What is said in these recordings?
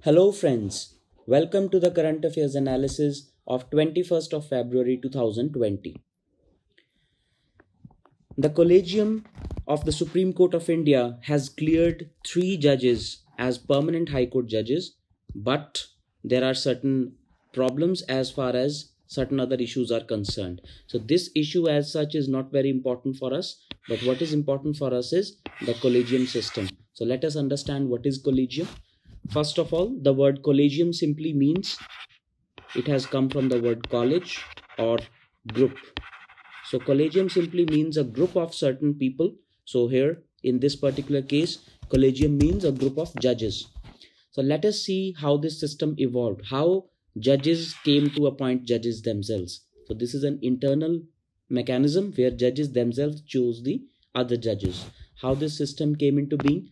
Hello friends, welcome to the current affairs analysis of 21st of February 2020. The Collegium of the Supreme Court of India has cleared 3 judges as permanent High Court judges, but there are certain problems as far as certain other issues are concerned. So this issue as such is not very important for us, but what is important for us is the collegium system. So let us understand what is collegium. First of all, the word collegium simply means, it has come from the word college or group. So collegium simply means a group of certain people. So here in this particular case, collegium means a group of judges. So let us see how this system evolved, how judges came to appoint judges themselves. So this is an internal mechanism where judges themselves choose the other judges. How this system came into being.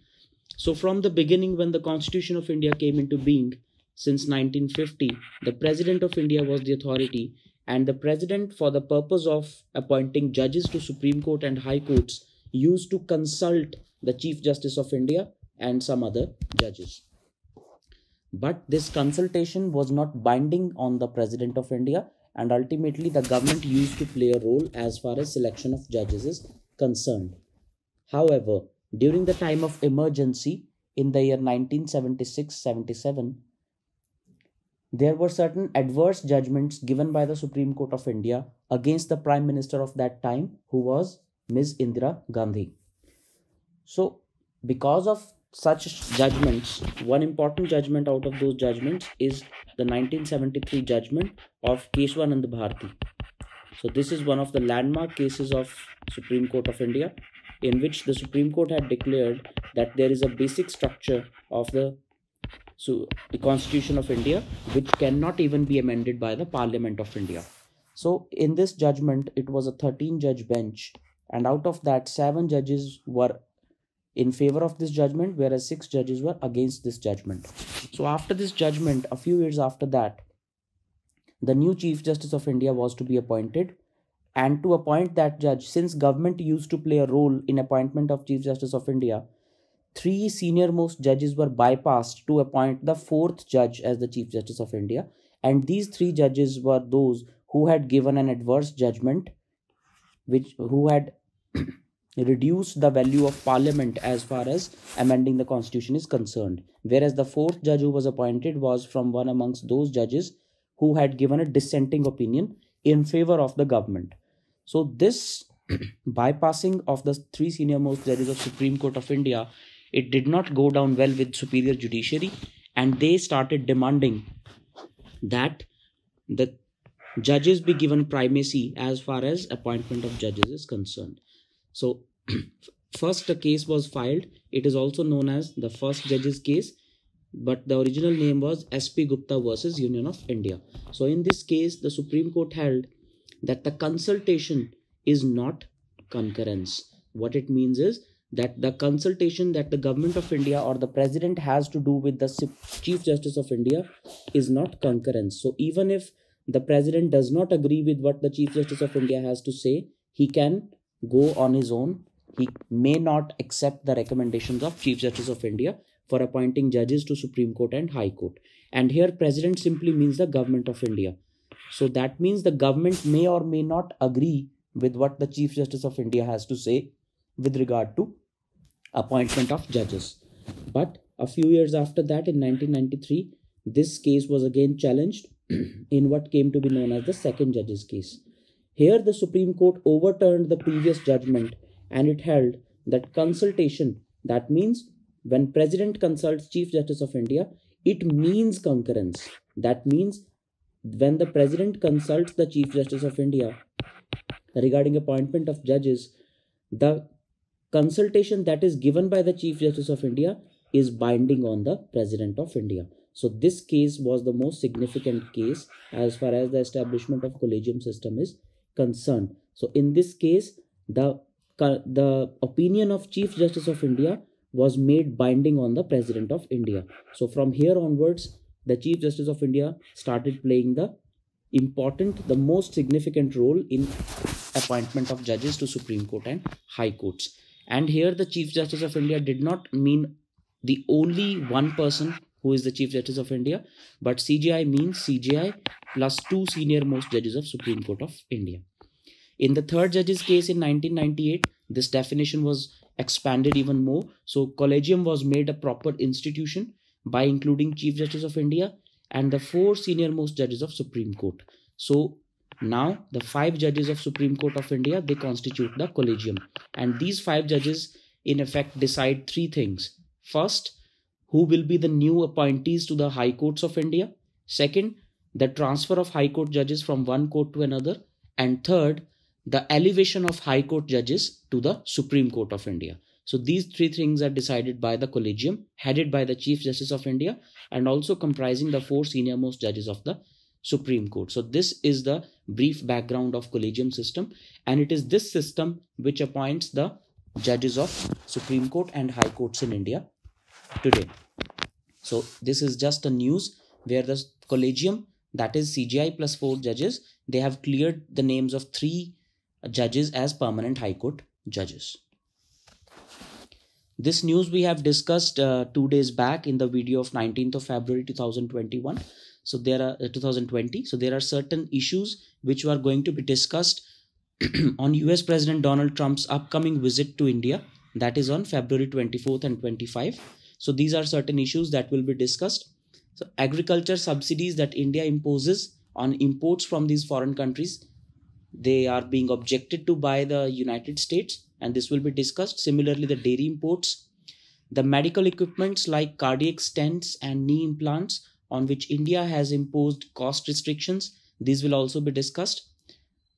So from the beginning, when the Constitution of India came into being, since 1950, the President of India was the authority, and the President, for the purpose of appointing judges to Supreme Court and High Courts, used to consult the Chief Justice of India and some other judges. But this consultation was not binding on the President of India, and ultimately the government used to play a role as far as selection of judges is concerned. However, during the time of emergency in the year 1976-77, there were certain adverse judgments given by the Supreme Court of India against the Prime Minister of that time, who was Ms. Indira Gandhi. So, because of such judgments, one important judgment out of those judgments is the 1973 judgment of Keshwanand Bharati. So, this is one of the landmark cases of Supreme Court of India, in which the Supreme Court had declared that there is a basic structure of the Constitution of India which cannot even be amended by the Parliament of India. So in this judgment, it was a 13-judge bench, and out of that 7 judges were in favor of this judgment, whereas 6 judges were against this judgment. So after this judgment, a few years after that, the new Chief Justice of India was to be appointed. And to appoint that judge, since government used to play a role in appointment of Chief Justice of India, 3 senior-most judges were bypassed to appoint the 4th judge as the Chief Justice of India. And these 3 judges were those who had given an adverse judgment, who had reduced the value of Parliament as far as amending the Constitution is concerned. Whereas the 4th judge who was appointed was from one amongst those judges who had given a dissenting opinion in favor of the government. So this bypassing of the 3 senior-most judges of Supreme Court of India, it did not go down well with superior judiciary, and they started demanding that the judges be given primacy as far as appointment of judges is concerned. So first a case was filed. It is also known as the first judge's case, but the original name was SP Gupta versus Union of India. So in this case, the Supreme Court held that the consultation is not concurrence. What it means is that the consultation that the government of India or the president has to do with the Chief Justice of India is not concurrence. So even if the president does not agree with what the Chief Justice of India has to say, he can go on his own. He may not accept the recommendations of Chief Justice of India for appointing judges to Supreme Court and High Court. And here president simply means the government of India. So that means the government may or may not agree with what the Chief Justice of India has to say with regard to appointment of judges. But a few years after that, in 1993, this case was again challenged in what came to be known as the second judge's case. Here the Supreme Court overturned the previous judgment, and it held that consultation, that means when President consults Chief Justice of India, it means concurrence. That means when the President consults the Chief Justice of India regarding appointment of judges, the consultation that is given by the Chief Justice of India is binding on the President of India. So this case was the most significant case as far as the establishment of collegium system is concerned. So in this case, the opinion of Chief Justice of India was made binding on the President of India. So from here onwards, the Chief Justice of India started playing the most significant role in appointment of judges to Supreme Court and High Courts. And here the Chief Justice of India did not mean the only one person who is the Chief Justice of India, but CJI means CJI plus 2 senior most judges of Supreme Court of India. In the third judge's case in 1998, this definition was expanded even more. So collegium was made a proper institution by including Chief Justice of India and the 4 senior most judges of Supreme Court. So now the 5 judges of Supreme Court of India, they constitute the collegium, and these 5 judges in effect decide 3 things. First, who will be the new appointees to the High Courts of India. Second, the transfer of High Court judges from one court to another. And third, the elevation of High Court judges to the Supreme Court of India. So these 3 things are decided by the collegium, headed by the Chief Justice of India, and also comprising the 4 senior most judges of the Supreme Court. So this is the brief background of collegium system, and it is this system which appoints the judges of Supreme Court and High Courts in India today. So this is just a news where the collegium, that is CJI plus 4 judges, they have cleared the names of 3 judges as permanent High Court judges. This news we have discussed 2 days back in the video of 19th of February 2021. So there are 2020. So there are certain issues which are going to be discussed on US President Donald Trump's upcoming visit to India, that is on February 24th and 25. So these are certain issues that will be discussed. So agriculture subsidies that India imposes on imports from these foreign countries, they are being objected to by the United States, and this will be discussed. Similarly, the dairy imports, the medical equipments like cardiac stents and knee implants on which India has imposed cost restrictions, these will also be discussed.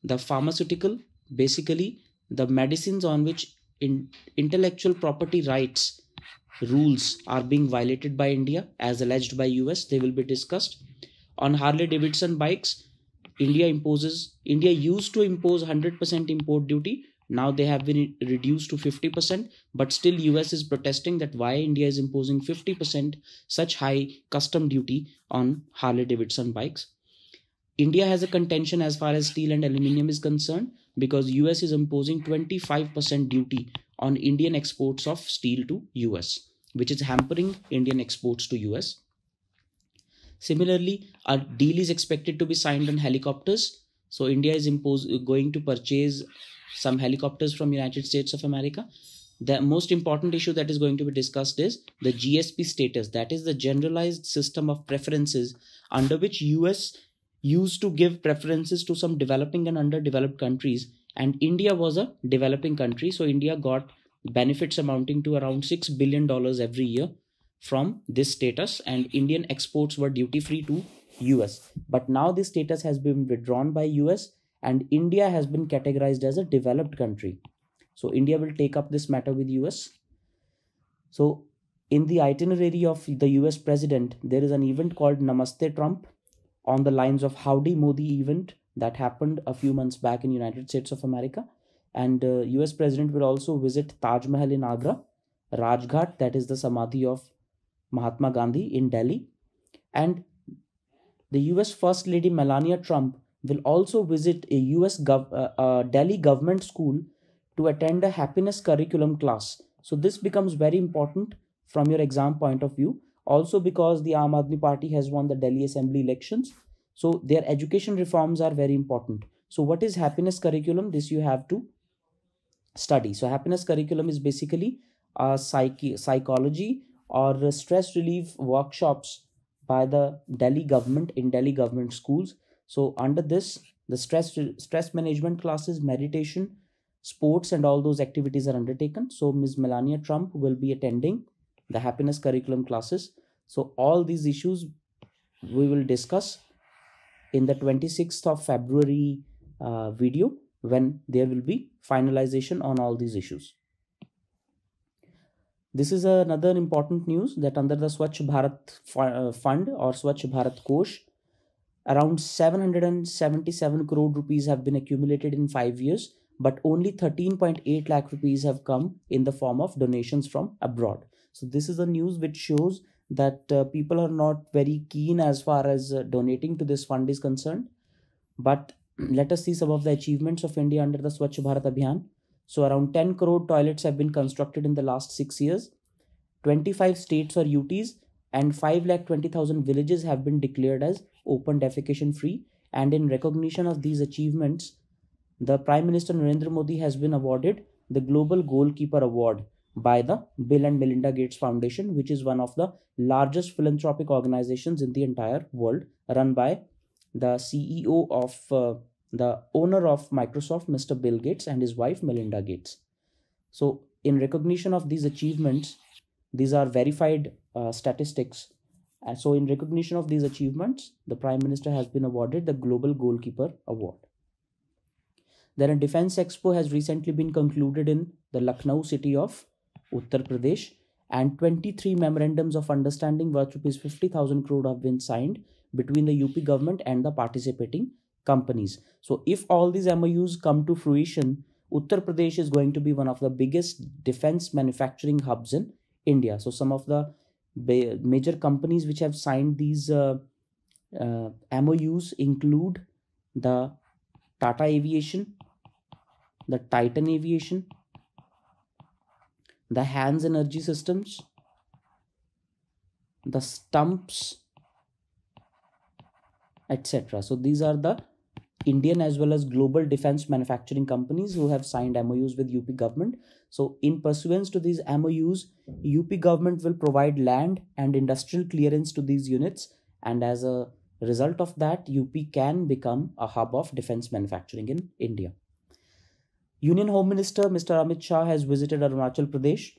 The pharmaceutical, basically the medicines on which intellectual property rights rules are being violated by India as alleged by US, they will be discussed. On Harley Davidson bikes, India used to impose 100% import duty. Now they have been reduced to 50%, but still US is protesting that why India is imposing 50% such high custom duty on Harley Davidson bikes. India has a contention as far as steel and aluminium is concerned, because US is imposing 25% duty on Indian exports of steel to US, which is hampering Indian exports to US. Similarly, a deal is expected to be signed on helicopters. So India is going to purchase some helicopters from United States of America. The most important issue that is going to be discussed is the GSP status, that is the generalized system of preferences under which US used to give preferences to some developing and underdeveloped countries, and India was a developing country, so India got benefits amounting to around $6 billion every year from this status, and Indian exports were duty free to US. But now this status has been withdrawn by US and India has been categorized as a developed country. So India will take up this matter with US. So in the itinerary of the US president, there is an event called Namaste Trump on the lines of Howdy Modi event that happened a few months back in United States of America. And US president will also visit Taj Mahal in Agra, Rajghat, that is the Samadhi of Mahatma Gandhi in Delhi. And the US First Lady Melania Trump will also visit a Delhi government school to attend a happiness curriculum class. So this becomes very important from your exam point of view. Also because the Aam Aadmi Party has won the Delhi Assembly elections. So their education reforms are very important. So what is happiness curriculum? This you have to study. So happiness curriculum is basically a psychology or stress relief workshops by the Delhi government in Delhi government schools. So under this, the stress management classes, meditation, sports and all those activities are undertaken. So Ms. Melania Trump will be attending the happiness curriculum classes. So all these issues we will discuss in the 26th of February video, when there will be finalization on all these issues. This is another important news that under the Swachh Bharat Fund or Swachh Bharat Kosh, around 777 crore rupees have been accumulated in 5 years, but only 13.8 lakh rupees have come in the form of donations from abroad. So this is a news which shows that people are not very keen as far as donating to this fund is concerned. But let us see some of the achievements of India under the Swachh Bharat Abhiyan. So around 10 crore toilets have been constructed in the last 6 years. 25 states or UTs and 5,20,000 villages have been declared as open defecation free. And in recognition of these achievements, the Prime Minister Narendra Modi has been awarded the Global Goalkeeper Award by the Bill and Melinda Gates Foundation, which is one of the largest philanthropic organizations in the entire world, run by the CEO of the owner of Microsoft, Mr. Bill Gates, and his wife Melinda Gates. So in recognition of these achievements, these are verified statistics. And so in recognition of these achievements, the Prime Minister has been awarded the Global Goalkeeper Award. Then a Defense Expo has recently been concluded in the Lucknow city of Uttar Pradesh, and 23 memorandums of understanding worth rupees 50,000 crore have been signed between the UP government and the participating companies. So if all these MOUs come to fruition, Uttar Pradesh is going to be one of the biggest defense manufacturing hubs in India. So some of the major companies which have signed these MOUs include the Tata Aviation, the Titan Aviation, the Hans Energy Systems, the Stumps, etc. So these are the Indian as well as global defense manufacturing companies who have signed MOUs with UP government. So in pursuance to these MOUs, UP government will provide land and industrial clearance to these units, and as a result of that, UP can become a hub of defense manufacturing in India. Union Home Minister Mr. Amit Shah has visited Arunachal Pradesh,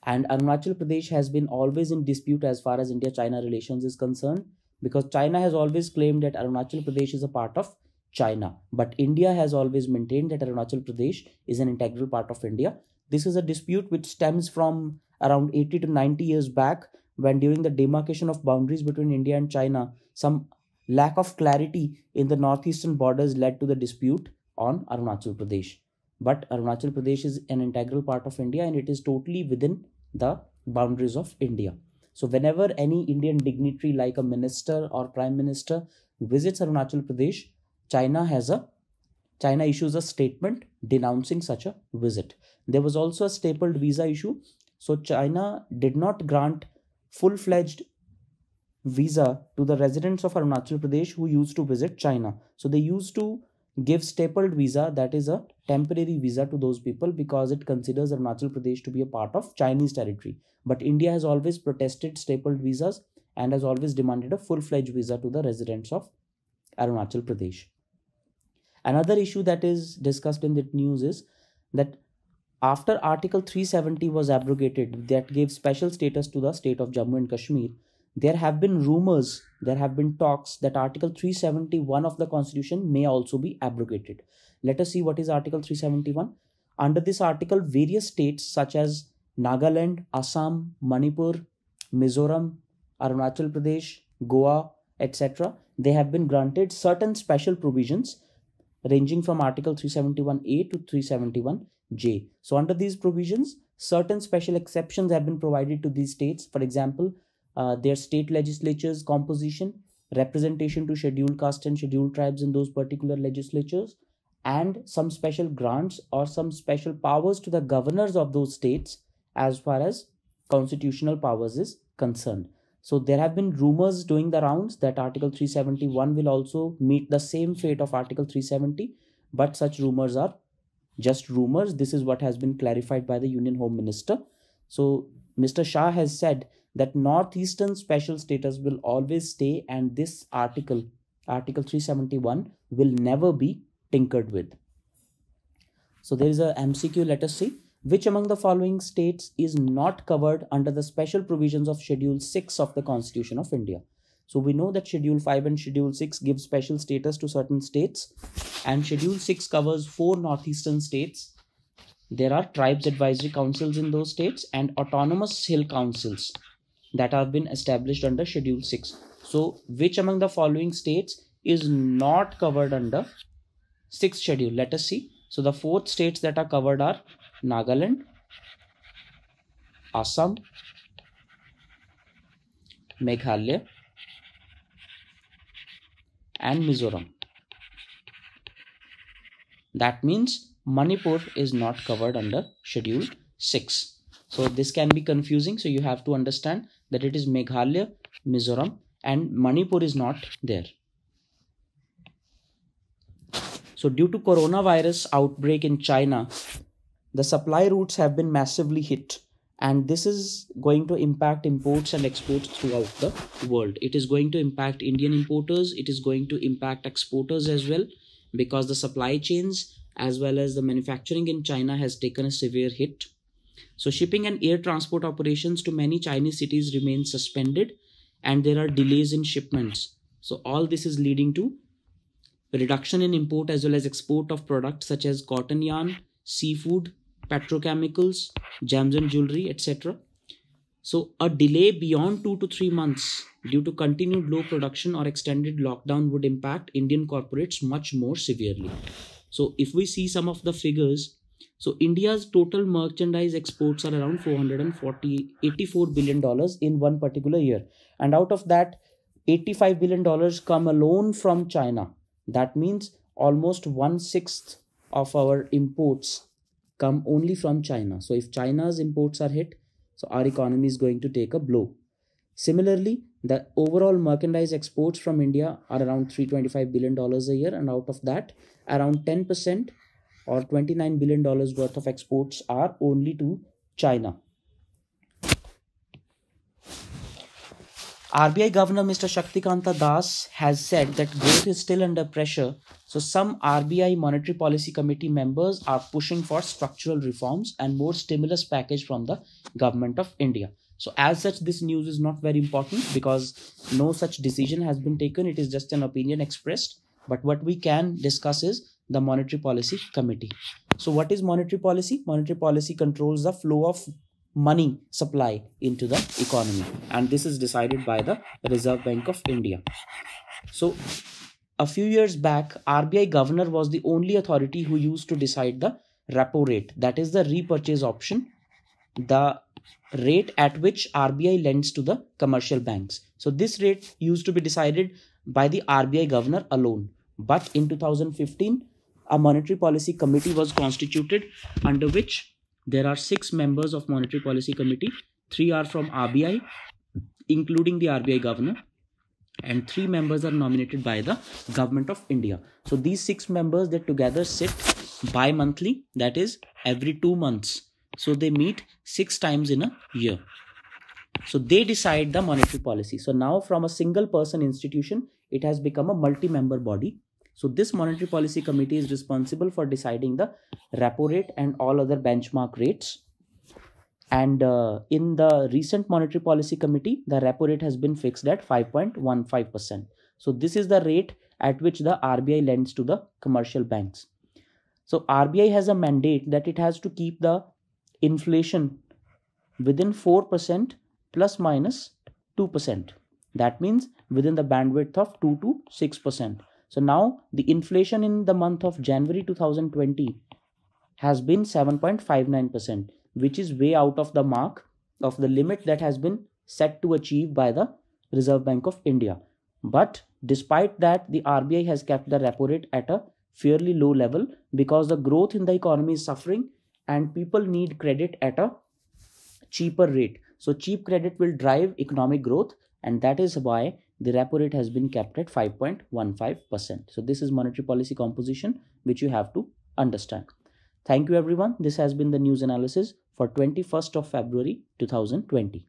and Arunachal Pradesh has been always in dispute as far as India-China relations is concerned, because China has always claimed that Arunachal Pradesh is a part of China, but India has always maintained that Arunachal Pradesh is an integral part of India. This is a dispute which stems from around 80 to 90 years back, when during the demarcation of boundaries between India and China, some lack of clarity in the northeastern borders led to the dispute on Arunachal Pradesh. But Arunachal Pradesh is an integral part of India, and it is totally within the boundaries of India. So whenever any Indian dignitary like a minister or prime minister visits Arunachal Pradesh, China issues a statement denouncing such a visit. There was also a stapled visa issue. So China did not grant full-fledged visa to the residents of Arunachal Pradesh who used to visit China. So they used to give stapled visa, that is a temporary visa, to those people because it considers Arunachal Pradesh to be a part of Chinese territory. But India has always protested stapled visas and has always demanded a full-fledged visa to the residents of Arunachal Pradesh. Another issue that is discussed in the news is that after Article 370 was abrogated, that gave special status to the state of Jammu and Kashmir, there have been rumors, there have been talks that Article 371 of the Constitution may also be abrogated. Let us see what is Article 371. Under this article, various states such as Nagaland, Assam, Manipur, Mizoram, Arunachal Pradesh, Goa, etc., they have been granted certain special provisions ranging from Article 371A to 371J. So under these provisions, certain special exceptions have been provided to these states. For example, their state legislatures composition, representation to scheduled caste and scheduled tribes in those particular legislatures, and some special grants or some special powers to the governors of those states as far as constitutional powers is concerned. So there have been rumors doing the rounds that Article 371 will also meet the same fate of Article 370, but such rumors are just rumors. This is what has been clarified by the Union Home Minister. So Mr. Shah has said that Northeastern special status will always stay, and this Article 371 will never be tinkered with. So there is a MCQ, let us see. Which among the following states is not covered under the special provisions of Schedule 6 of the Constitution of India? So we know that Schedule 5 and Schedule 6 give special status to certain states, and Schedule 6 covers 4 northeastern states. There are tribes advisory councils in those states and autonomous hill councils that have been established under Schedule 6. So which among the following states is not covered under 6th schedule? Let us see. So the 4 states that are covered are Nagaland, Assam, Meghalaya, and Mizoram. That means Manipur is not covered under Schedule 6. So this can be confusing. So you have to understand that it is Meghalaya, Mizoram, and Manipur is not there. So due to coronavirus outbreak in China, the supply routes have been massively hit, and this is going to impact imports and exports throughout the world. It is going to impact Indian importers, it is going to impact exporters as well, because the supply chains as well as the manufacturing in China has taken a severe hit. So shipping and air transport operations to many Chinese cities remain suspended, and there are delays in shipments. So all this is leading to reduction in import as well as export of products such as cotton yarn, seafood, petrochemicals, gems and jewelry, etc. So a delay beyond 2 to 3 months due to continued low production or extended lockdown would impact Indian corporates much more severely. So if we see some of the figures, so India's total merchandise exports are around $84 billion in one particular year. And out of that, $85 billion come alone from China. That means almost 1/6 of our imports come only from China. So if China's imports are hit, so our economy is going to take a blow. Similarly, the overall merchandise exports from India are around $325 billion a year, and out of that, around 10% or $29 billion worth of exports are only to China. RBI Governor Mr. Shaktikanta Das has said that growth is still under pressure. So some RBI Monetary Policy Committee members are pushing for structural reforms and more stimulus package from the Government of India. So as such, this news is not very important because no such decision has been taken. It is just an opinion expressed. But what we can discuss is the Monetary Policy Committee. So what is monetary policy? Monetary policy controls the flow of money supply into the economy, and this is decided by the Reserve Bank of India. So a few years back, RBI governor was the only authority who used to decide the repo rate, that is the repurchase option, the rate at which RBI lends to the commercial banks. So this rate used to be decided by the RBI governor alone. But in 2015, a monetary policy committee was constituted, under which there are 6 members of Monetary Policy Committee. 3 are from RBI, including the RBI governor, and 3 members are nominated by the Government of India. So these 6 members, they together sit bi-monthly, that is every 2 months. So they meet 6 times in a year. So they decide the monetary policy. So now from a single person institution, it has become a multi-member body. So this Monetary Policy Committee is responsible for deciding the repo rate and all other benchmark rates. And in the recent Monetary Policy Committee, the repo rate has been fixed at 5.15%. So this is the rate at which the RBI lends to the commercial banks. So RBI has a mandate that it has to keep the inflation within 4% plus minus 2%. That means within the bandwidth of 2 to 6%. So now the inflation in the month of January 2020 has been 7.59%, which is way out of the mark of the limit that has been set to achieve by the Reserve Bank of India. But despite that, the RBI has kept the repo rate at a fairly low level because the growth in the economy is suffering and people need credit at a cheaper rate. So cheap credit will drive economic growth, and that is why the repo rate has been kept at 5.15%. So this is monetary policy composition, which you have to understand. Thank you everyone. This has been the news analysis for 21st of February 2020.